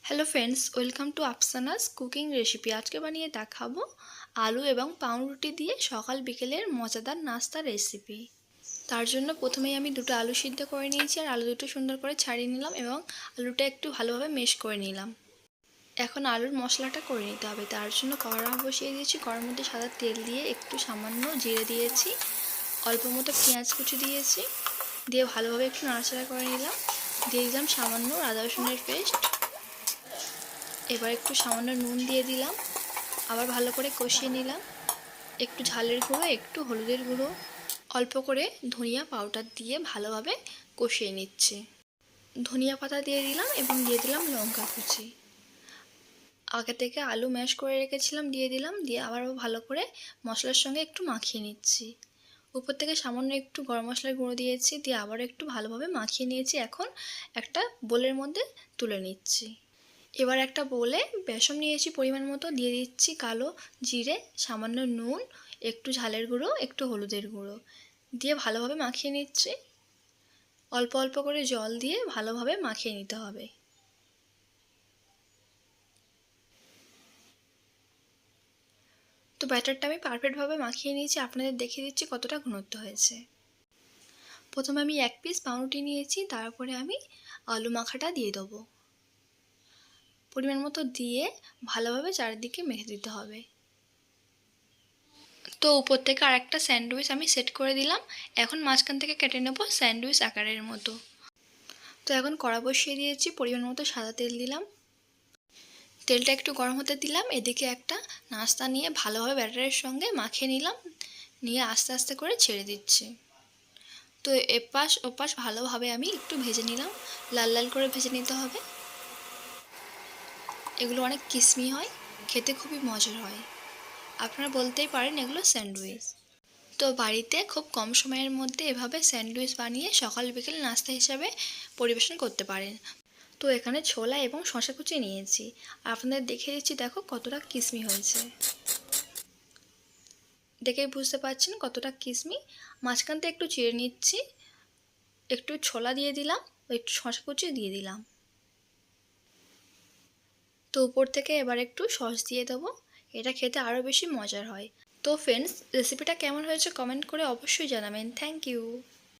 Hello friends, welcome to Afsana's cooking recipe. আজকে বানিয়ে দেখাবো আলু এবং পাউরুটি দিয়ে সকাল বিকেলের মজাদার নাস্তা রেসিপি। তার জন্য প্রথমেই আমি দুটো আলু সিদ্ধ করে নিয়েছি আর আলু দুটো সুন্দর করে ছাড়িয়ে নিলাম এবং আলুটা একটু ভালোভাবে মেশ করে নিলাম। এখন আলুর মশলাটা করে নিতে হবে। তার জন্য কড়া বসিয়ে দিয়েছি। কড়ার মধ্যে সাদা তেল দিয়ে একটু সামান্য জিরে দিয়েছি, অল্প মতো পেঁয়াজ কুচি দিয়েছি, দিয়ে ভালোভাবে একটু নাড়াচাড়া করে নিলাম। দিয়ে দিলাম সামান্য আদা রসুনের পেস্ট। এবার একটু সামান্য নুন দিয়ে দিলাম, আবার ভালো করে কষিয়ে নিলাম। একটু ঝালের গুঁড়ো, একটু হলুদের গুঁড়ো, অল্প করে ধনিয়া পাউডার দিয়ে ভালোভাবে কষিয়ে নিচ্ছি। ধনিয়া পাতা দিয়ে দিলাম এবং দিয়ে দিলাম লঙ্কা কুচি। আগে থেকে আলু ম্যাশ করে রেখেছিলাম দিয়ে দিলাম, দিয়ে আবারও ভালো করে মশলার সঙ্গে একটু মাখিয়ে নিচ্ছি। উপর থেকে সামান্য একটু গরম মশলার গুঁড়ো দিয়েছি, দিয়ে আবারও একটু ভালোভাবে মাখিয়ে নিয়েছি। এখন একটা বোলের মধ্যে তুলে নিচ্ছি। এবার একটা বোলে বেসন নিয়েছি পরিমাণ মতো, দিয়ে দিচ্ছি কালো জিরে, সামান্য নুন, একটু ঝালের গুঁড়ো, একটু হলুদের গুঁড়ো দিয়ে ভালোভাবে মাখিয়ে নিচ্ছি। অল্প অল্প করে জল দিয়ে ভালোভাবে মাখিয়ে নিতে হবে। তো ব্যাটারটা আমি পারফেক্টভাবে মাখিয়ে নিয়েছি। আপনাদের দেখিয়ে দিচ্ছি কতটা ঘনত্ব হয়েছে। প্রথমে আমি 1 পিস পাউরুটি নিয়েছি, তারপরে আমি আলু মাখাটা দিয়ে দেবো। পরিমাণ মতো দিয়ে ভালোভাবে চারিদিকে মেখে দিতে হবে। তো উপর থেকে আরেকটা স্যান্ডউইচ আমি সেট করে দিলাম। এখন মাঝখান থেকে কেটে নেব স্যান্ডউইচ আকারের মতো। তো এখন কড়া বসিয়ে দিয়েছি, পরিমাণ মতো সাদা তেল দিলাম। তেলটা একটু গরম হতে দিলাম। এদিকে একটা নাস্তা নিয়ে ভালোভাবে ব্যাটারের সঙ্গে মাখিয়ে নিলাম, নিয়ে আস্তে আস্তে করে ছেড়ে দিচ্ছি। তো এপাশ ওপাশ ভালোভাবে আমি একটু ভেজে নিলাম, লাল লাল করে ভেজে নিতে হবে। এগুলো অনেক ক্রিসমি হয়, খেতে খুবই মজার হয়। আপনারা বলতেই পারেন এগুলো স্যান্ডউইচ। তো বাড়িতে খুব কম সময়ের মধ্যে এভাবে স্যান্ডউইচ বানিয়ে সকাল বিকেল নাস্তা হিসাবে পরিবেশন করতে পারেন। তো এখানে ছোলা এবং শসা কুচি নিয়েছি, আপনাদের দেখিয়ে দিচ্ছি। দেখো কতটা কিসমি হয়েছে, দেখেই বুঝতে পারছেন কতটা কিসমি। মাঝখান থেকে একটু চিড়ে নিচ্ছি, একটু ছোলা দিয়ে দিলাম, একটু শসা কুচি দিয়ে দিলাম। তো উপর থেকে এবার একটু সস দিয়ে দেবো, এটা খেতে আরও বেশি মজার হয়। তো ফ্রেন্ডস, রেসিপিটা কেমন হয়েছে কমেন্ট করে অবশ্যই জানাবেন। Thank you.